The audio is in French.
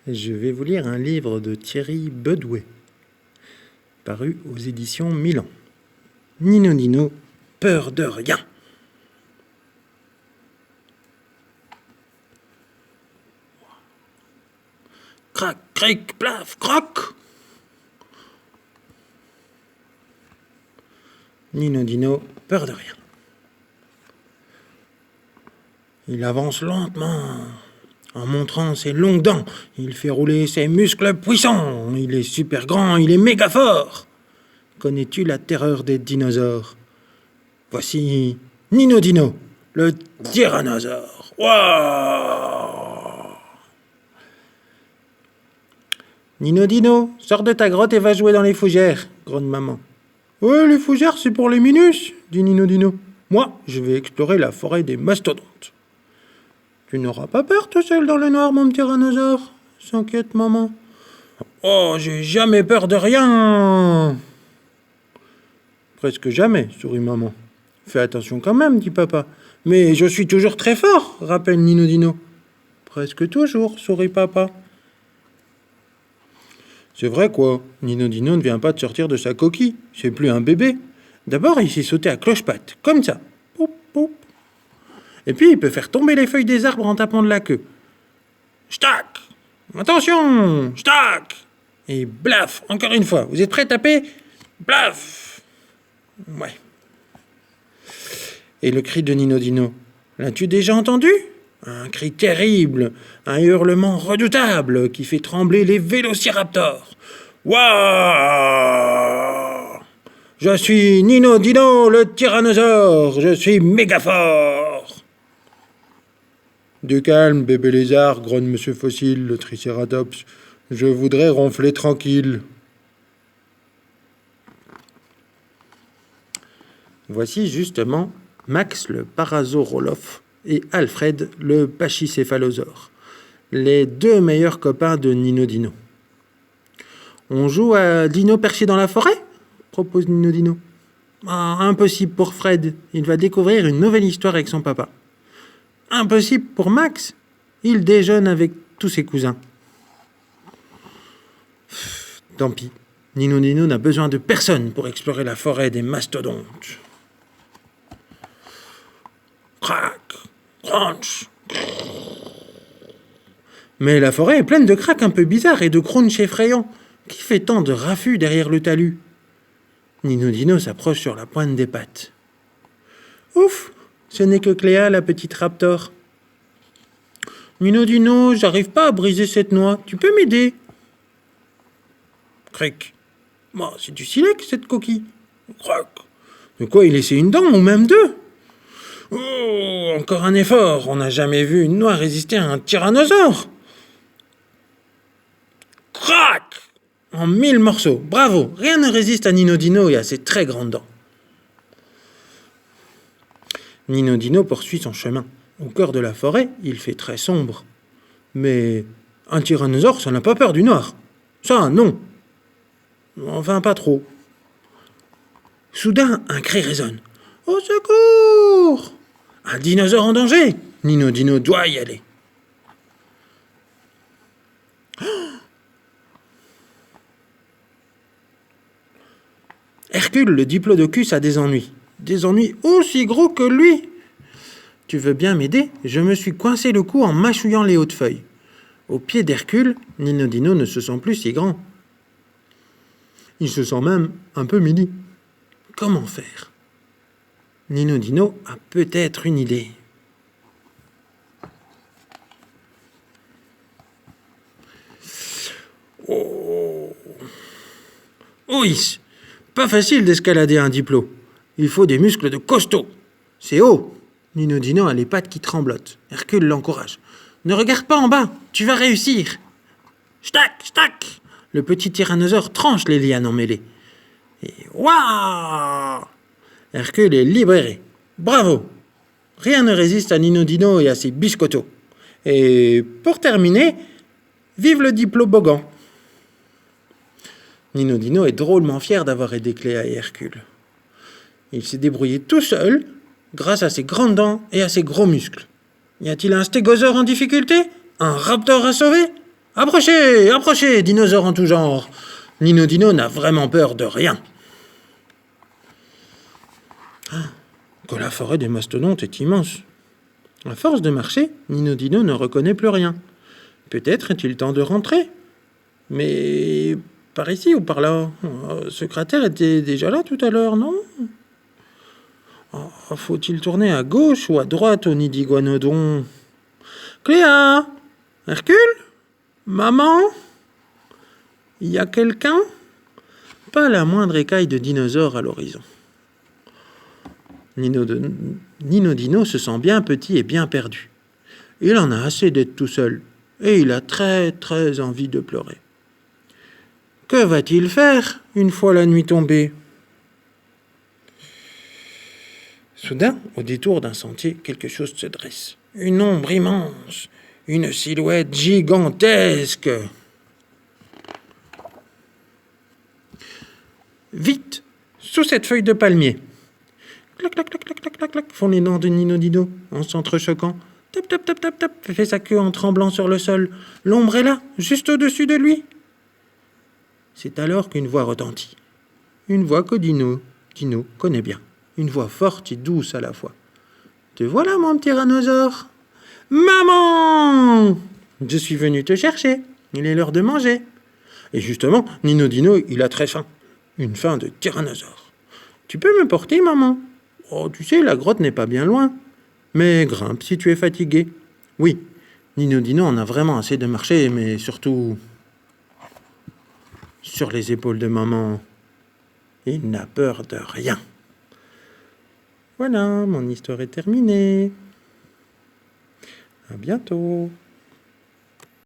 Je vais vous lire un livre de Thierry Bedouet, paru aux éditions Milan. Nino Dino, peur de rien. Crac, cric, plaf, croc. Nino Dino, peur de rien. Il avance lentement, en montrant ses longues dents. Il fait rouler ses muscles puissants. Il est super grand, il est méga fort. Connais-tu la terreur des dinosaures? Voici Nino Dino, le tyrannosaure. Waouh! Nino Dino, sors de ta grotte et va jouer dans les fougères, gronde maman. Ouais, les fougères, c'est pour les minus, dit Nino Dino. Moi, je vais explorer la forêt des mastodontes. Tu n'auras pas peur tout seul dans le noir, mon tyrannosaure? S'inquiète maman. Oh, j'ai jamais peur de rien. Presque jamais, sourit maman. Fais attention quand même, dit papa. Mais je suis toujours très fort, rappelle Nino Dino. Presque toujours, sourit papa. C'est vrai quoi, Nino Dino ne vient pas de sortir de sa coquille. C'est plus un bébé. D'abord, il s'est sauté à cloche-patte, comme ça. Poup, poup. Et puis, il peut faire tomber les feuilles des arbres en tapant de la queue. Ch'tac! Attention! Ch'tac! Et blaf! Encore une fois. Vous êtes prêts à taper? Blaf! Ouais. Et le cri de Nino Dino. L'as-tu déjà entendu? Un cri terrible, un hurlement redoutable qui fait trembler les vélociraptors. Waouh! Je suis Nino Dino, le tyrannosaure. Je suis méga fort. Du calme, bébé lézard, grogne Monsieur Fossile, le tricératops. Je voudrais ronfler tranquille. Voici justement Max le parasaurolope et Alfred le pachycéphalosaure, les deux meilleurs copains de Nino Dino. On joue à Dino perché dans la forêt? Propose Nino Dino. Ah, impossible pour Fred, il va découvrir une nouvelle histoire avec son papa. Impossible pour Max, il déjeune avec tous ses cousins. Tant pis, Nino Dino n'a besoin de personne pour explorer la forêt des mastodontes. Crac, crunch. Mais la forêt est pleine de craques un peu bizarres et de crunch effrayants. Qui fait tant de raffus derrière le talus? Nino Dino s'approche sur la pointe des pattes. Ouf, ce n'est que Cléa, la petite raptor. Nino Dino, j'arrive pas à briser cette noix. Tu peux m'aider? Cric. Bon, c'est du silex, cette coquille. Crac. De quoi y laisser une dent ou même deux? Oh, encore un effort. On n'a jamais vu une noix résister à un tyrannosaure. Crac! En 1000 morceaux. Bravo. Rien ne résiste à Nino Dino et à ses très grandes dents. Nino Dino poursuit son chemin. Au cœur de la forêt, il fait très sombre. Mais un tyrannosaure, ça n'a pas peur du noir. Ça, non. Enfin, pas trop. Soudain, un cri résonne. Au secours! Un dinosaure en danger! Nino Dino doit y aller. Hercule, le diplodocus, a des ennuis. Des ennuis aussi gros que lui. Tu veux bien m'aider? Je me suis coincé le cou en mâchouillant les hautes feuilles. Au pied d'Hercule, Nino Dino ne se sent plus si grand. Il se sent même un peu mini. Comment faire? Nino Dino a peut-être une idée. Oh! Oui! Pas facile d'escalader un diplo. Il faut des muscles de costaud. C'est haut. Nino Dino a les pattes qui tremblotent. Hercule l'encourage. Ne regarde pas en bas, tu vas réussir. Ch'tac, ch'tac. Le petit tyrannosaure tranche les lianes emmêlées. Et waouh! Hercule est libéré. Bravo! Rien ne résiste à Nino Dino et à ses biscottos. Et pour terminer, vive le diplobogan. Nino Dino est drôlement fier d'avoir aidé Cléa et Hercule. Il s'est débrouillé tout seul grâce à ses grandes dents et à ses gros muscles. Y a-t-il un stégosaure en difficulté? Un raptor à sauver? Approchez, approchez, dinosaures en tout genre. Nino Dino n'a vraiment peur de rien. Que la forêt des mastodontes est immense. À force de marcher, Nino Dino ne reconnaît plus rien. Peut-être est-il temps de rentrer. Mais par ici ou par là? Ce cratère était déjà là tout à l'heure, non? Faut-il tourner à gauche ou à droite au nid d'iguanodon? Cléa? Hercule? Maman? Il y a quelqu'un? Pas la moindre écaille de dinosaure à l'horizon. Nino Dino se sent bien petit et bien perdu. Il en a assez d'être tout seul, et il a très très envie de pleurer. Que va-t-il faire une fois la nuit tombée? Soudain, au détour d'un sentier, quelque chose se dresse. Une ombre immense, une silhouette gigantesque. Vite, sous cette feuille de palmier. Clac, clac, clac, clac, clac, clac, clac, font les dents de Nino Dino en s'entrechoquant. Tap, tap, tap, tap, tap, fait sa queue en tremblant sur le sol. L'ombre est là, juste au-dessus de lui. C'est alors qu'une voix retentit. Une voix que Dino connaît bien. Une voix forte et douce à la fois. Te voilà, mon petit tyrannosaure. Maman! Je suis venu te chercher. Il est l'heure de manger. Et justement, Nino Dino, il a très faim. Une faim de tyrannosaure. Tu peux me porter, maman? Oh, tu sais, la grotte n'est pas bien loin. Mais grimpe si tu es fatigué. Oui, Nino Dino en a vraiment assez de marcher, mais surtout sur les épaules de maman. Il n'a peur de rien. Voilà, mon histoire est terminée. À bientôt.